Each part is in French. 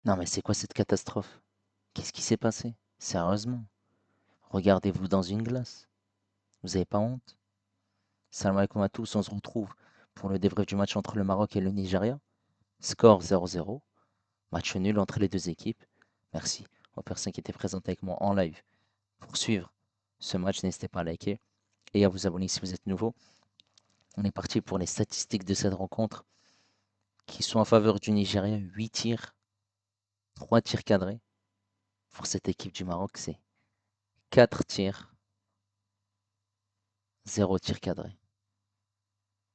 Non, mais c'est quoi cette catastrophe? Qu'est-ce qui s'est passé? Sérieusement? Regardez-vous dans une glace. Vous avez pas honte? Salam alaikum à tous, on se retrouve pour le débrief du match entre le Maroc et le Nigeria. Score 0-0, match nul entre les deux équipes. Merci aux personnes qui étaient présentes avec moi en live pour suivre ce match. N'hésitez pas à liker et à vous abonner si vous êtes nouveau. On est parti pour les statistiques de cette rencontre qui sont en faveur du Nigeria. 8 tirs, 3 tirs cadrés. Pour cette équipe du Maroc, c'est 4 tirs, 0 tir cadré.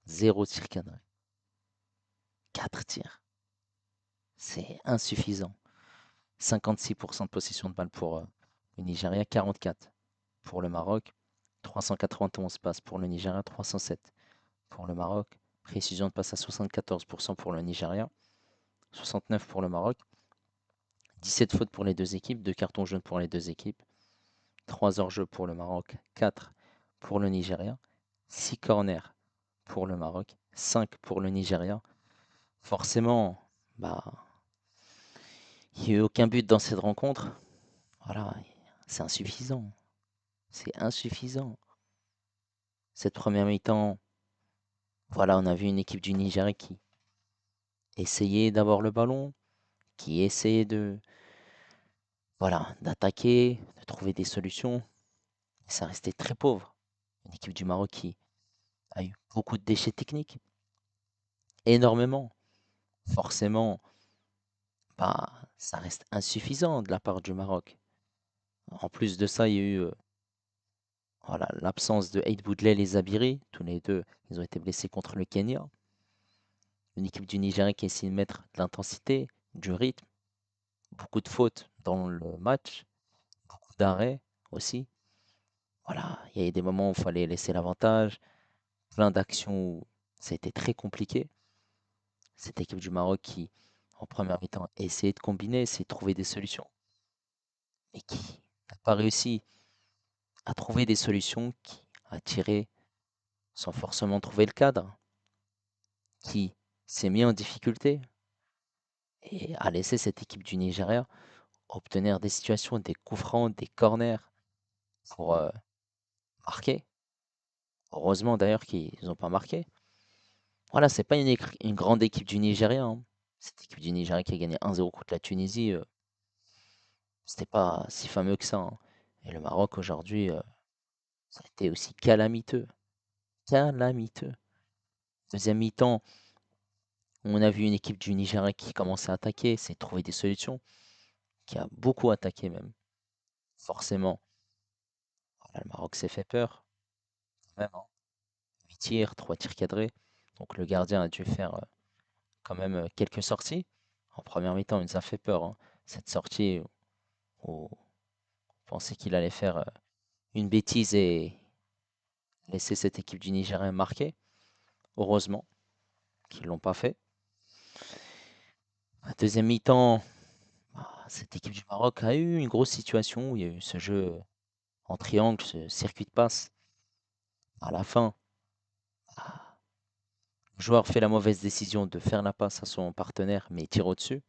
0 tir cadré. 4 tirs. C'est insuffisant. 56% de possession de balle pour le Nigeria, 44 pour le Maroc, 391 passes pour le Nigeria, 307 pour le Maroc, précision de passe à 74% pour le Nigeria, 69 pour le Maroc, 17 fautes pour les deux équipes, 2 cartons jaunes pour les deux équipes, 3 hors-jeu pour le Maroc, 4 pour le Nigeria, 6 corners pour le Maroc, 5 pour le Nigeria. Forcément, bah, il n'y a eu aucun but dans cette rencontre. Voilà, c'est insuffisant. C'est insuffisant. Cette première mi-temps, voilà, on a vu une équipe du Nigeria qui essayait d'avoir le ballon, qui essayait voilà, d'attaquer, de trouver des solutions. Ça restait très pauvre. Une équipe du Maroc qui a eu beaucoup de déchets techniques, énormément. Forcément, bah, ça reste insuffisant de la part du Maroc. En plus de ça, il y a eu voilà, l'absence de Aïd Boudlel et Zabiri. Tous les deux, ils ont été blessés contre le Kenya. Une équipe du Nigeria qui essaie de mettre de l'intensité, du rythme, beaucoup de fautes dans le match, beaucoup d'arrêts aussi. Voilà, il y a eu des moments où il fallait laisser l'avantage, plein d'actions où ça a été très compliqué. Cette équipe du Maroc qui, en première mi-temps, essayait de combiner, essayait de trouver des solutions, mais qui n'a pas réussi à trouver des solutions, qui a tiré sans forcément trouver le cadre, qui s'est mis en difficulté et a laissé cette équipe du Nigeria obtenir des situations, des coups francs, des corners pour marquer. Heureusement d'ailleurs qu'ils n'ont pas marqué. Voilà, c'est pas une grande équipe du Nigeria, hein. Cette équipe du Nigeria qui a gagné 1-0 contre la Tunisie, c'était pas si fameux que ça, hein. Et le Maroc aujourd'hui, ça a été aussi calamiteux. Calamiteux. Deuxième mi-temps, on a vu une équipe du Nigeria qui commençait à attaquer, c'est trouver des solutions, qui a beaucoup attaqué même. Forcément, voilà, le Maroc s'est fait peur, quand même, hein. 8 tirs, 3 tirs cadrés. Donc le gardien a dû faire quand même quelques sorties. En première mi-temps, il nous a fait peur, hein. Cette sortie où on pensait qu'il allait faire une bêtise et laisser cette équipe du Nigeria marquer. Heureusement qu'ils ne l'ont pas fait. À deuxième mi-temps, cette équipe du Maroc a eu une grosse situation où il y a eu ce jeu en triangle, ce circuit de passe. À la fin, ah, le joueur fait la mauvaise décision de faire la passe à son partenaire, mais il tire au-dessus.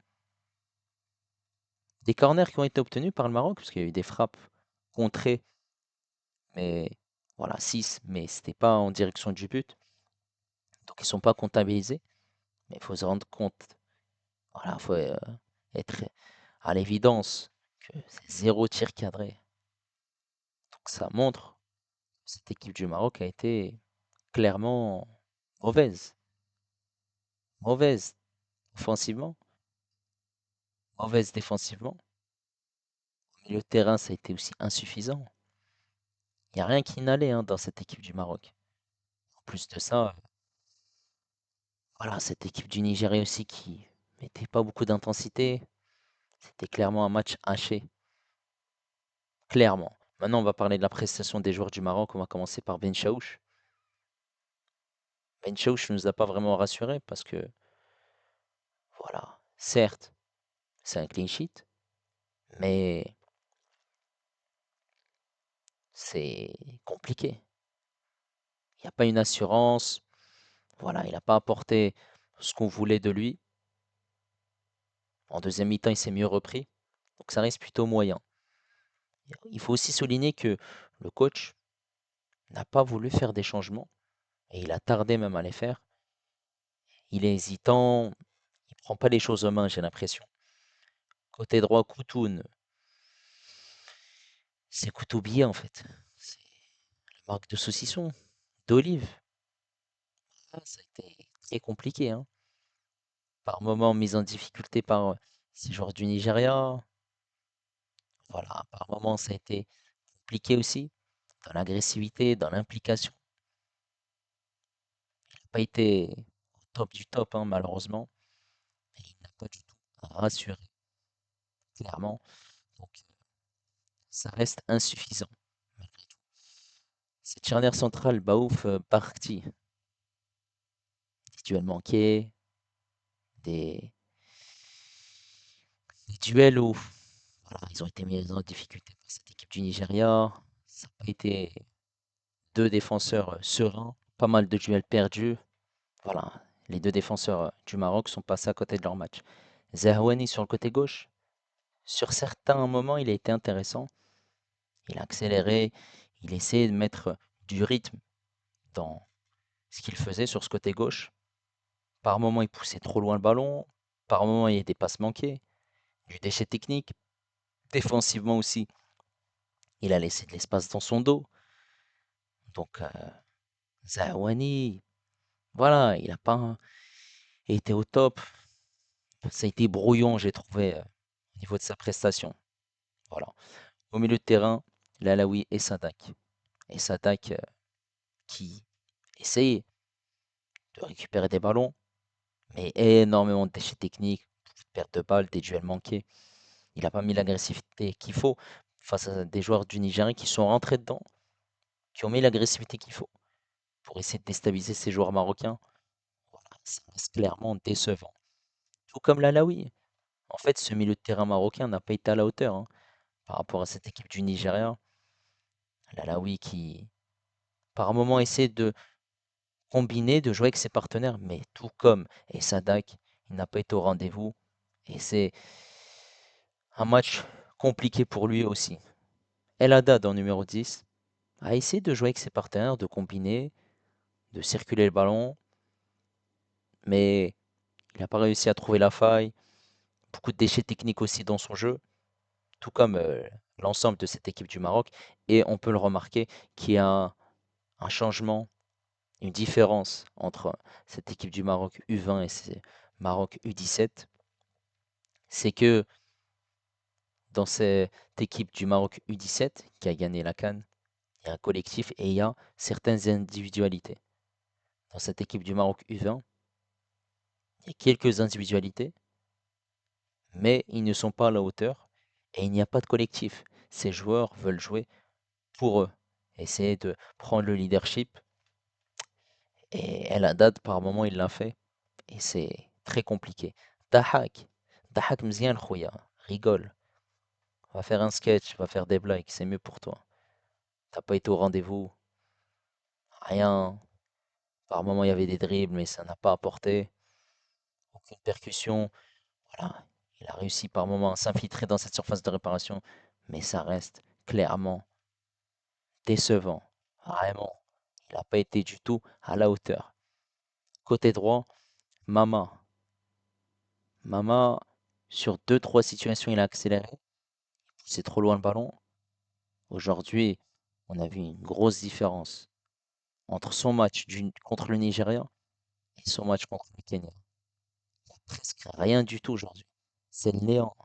Des corners qui ont été obtenus par le Maroc, parce qu'il y a eu des frappes contrées, mais voilà, 6, mais c'était pas en direction du but. Donc ils ne sont pas comptabilisés. Mais il faut se rendre compte, voilà, il faut être à l'évidence que c'est 0 tir cadré. Donc ça montre que cette équipe du Maroc a été clairement mauvaise. Mauvaise offensivement, mauvaise défensivement. Au milieu de terrain, ça a été aussi insuffisant. Il n'y a rien qui n'allait, hein, dans cette équipe du Maroc. En plus de ça, voilà, cette équipe du Nigeria aussi qui mettait pas beaucoup d'intensité. C'était clairement un match haché. Clairement. Maintenant, on va parler de la prestation des joueurs du Maroc. On va commencer par Ben Chaouch. Ben Chaouch ne nous a pas vraiment rassurés parce que, voilà, certes, c'est un clean sheet, mais c'est compliqué. Il n'y a pas une assurance. Voilà, il n'a pas apporté ce qu'on voulait de lui. En deuxième mi-temps, il s'est mieux repris. Donc ça reste plutôt moyen. Il faut aussi souligner que le coach n'a pas voulu faire des changements et il a tardé même à les faire. Il est hésitant, il prend pas les choses en main, j'ai l'impression. Côté droit, Koutoun, c'est Koutoubier en fait. C'est la marque de saucisson, d'olive. Ah, ça a été très compliqué, hein. Par moments mis en difficulté par ces joueurs du Nigeria. Voilà, par moments ça a été compliqué aussi, dans l'agressivité, dans l'implication. Il n'a pas été au top du top, hein, malheureusement. Et il n'a pas du tout rassuré, clairement. Donc ça reste insuffisant, malgré tout. Cette charnière centrale, Baouf, Barkhti, des duels manqués, des, des duels où voilà, ils ont été mis en difficulté par cette équipe du Nigeria. Ça n'a pas été deux défenseurs sereins, pas mal de duels perdus. Voilà, les deux défenseurs du Maroc sont passés à côté de leur match. Zahouani sur le côté gauche, sur certains moments, il a été intéressant. Il a accéléré, il essayait de mettre du rythme dans ce qu'il faisait sur ce côté gauche. Par moments, il poussait trop loin le ballon. Par moments, il y a des passes manquées, du déchet technique. Défensivement aussi, il a laissé de l'espace dans son dos. Donc, Zahouani, voilà, il n'a pas été au top. Ça a été brouillon, j'ai trouvé, au niveau de sa prestation. Voilà. Au milieu de terrain, Lalaoui et Sadak. Et Sadak qui essaye de récupérer des ballons, mais énormément de déchets techniques, perte de balles, des duels manqués. Il n'a pas mis l'agressivité qu'il faut face à des joueurs du Nigeria qui sont rentrés dedans, qui ont mis l'agressivité qu'il faut pour essayer de déstabiliser ces joueurs marocains. Voilà, ça reste clairement décevant. Tout comme l'Alaoui. En fait, ce milieu de terrain marocain n'a pas été à la hauteur, hein, par rapport à cette équipe du Nigeria. L'Alaoui qui, par moment, essaie de combiner, de jouer avec ses partenaires, mais tout comme et Sadak, il n'a pas été au rendez-vous. Et c'est un match compliqué pour lui aussi. El Haddad en numéro 10 a essayé de jouer avec ses partenaires, de combiner, de circuler le ballon, mais il n'a pas réussi à trouver la faille. Beaucoup de déchets techniques aussi dans son jeu, tout comme l'ensemble de cette équipe du Maroc. Et on peut le remarquer qu'il y a un changement, une différence entre cette équipe du Maroc U20 et ce Maroc U17. C'est que dans cette équipe du Maroc U17 qui a gagné la CAN, il y a un collectif et il y a certaines individualités. Dans cette équipe du Maroc U20, il y a quelques individualités, mais ils ne sont pas à la hauteur et il n'y a pas de collectif. Ces joueurs veulent jouer pour eux, essayer de prendre le leadership. Et El Haddad, par moment, il l'a fait et c'est très compliqué. Dahak, Dahak Mzian Khouya, rigole, va faire un sketch, va faire des blagues, c'est mieux pour toi. T'as pas été au rendez-vous, rien. Par moment, il y avait des dribbles, mais ça n'a pas apporté. Aucune percussion. Voilà. Il a réussi par moment à s'infiltrer dans cette surface de réparation, mais ça reste clairement décevant. Vraiment. Il n'a pas été du tout à la hauteur. Côté droit, Mama. Mama, sur deux, trois situations, il a accéléré. C'est trop loin le ballon. Aujourd'hui, on a vu une grosse différence entre son match contre le Nigeria et son match contre le Kenya. Il n'y a presque rien du tout aujourd'hui. C'est le néant.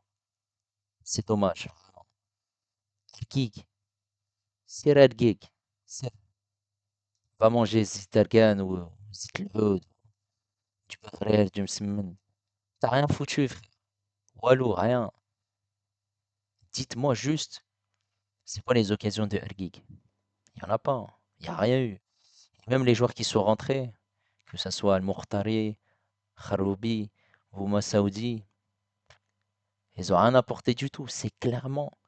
C'est dommage. Gig, c'est Red Gig. Va manger Zitergan ou Zitloud, du Baghrel, du Msemen. T'as rien foutu, frère. Walou, rien. Dites-moi juste, c'est quoi les occasions de Ergig? Il n'y en a pas, hein. Il n'y a rien eu. Même les joueurs qui sont rentrés, que ce soit Al-Mouhtari, Kharoubi, Bouma Saoudi, ils n'ont rien apporté du tout. C'est clairement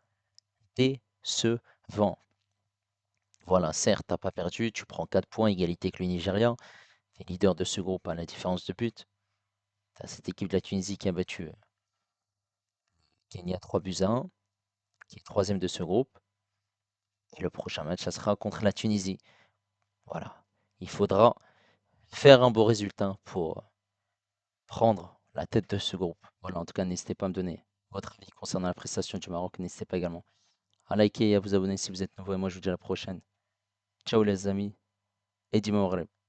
décevant. Voilà, certes, t'as pas perdu, tu prends 4 points, égalité avec le Nigeria. Tu es leader de ce groupe à la différence de but. T'as cette équipe de la Tunisie qui a battu Kenya 3 buts à 1, qui est troisième de ce groupe. Et le prochain match, ça sera contre la Tunisie. Voilà. Il faudra faire un beau résultat pour prendre la tête de ce groupe. Voilà, en tout cas, n'hésitez pas à me donner votre avis concernant la prestation du Maroc. N'hésitez pas également à liker et à vous abonner si vous êtes nouveau. Et moi, je vous dis à la prochaine. Ciao les amis et dis-moi au revoir.